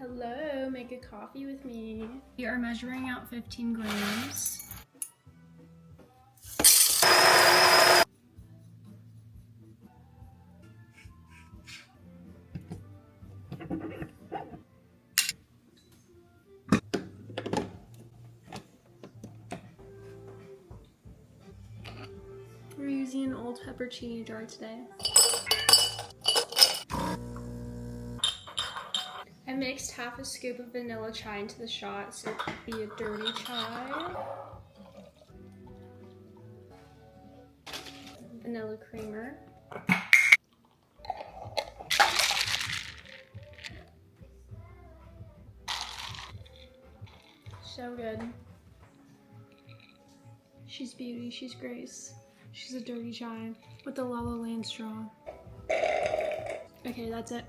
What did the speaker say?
Hello, make a coffee with me. We are measuring out 15 grams. We're using an old peppercini jar today. I mixed half a scoop of vanilla chai into the shot so it could be a dirty chai. Vanilla creamer. So good. She's beauty, she's grace. She's a dirty chai with the La La Land straw. Okay, that's it.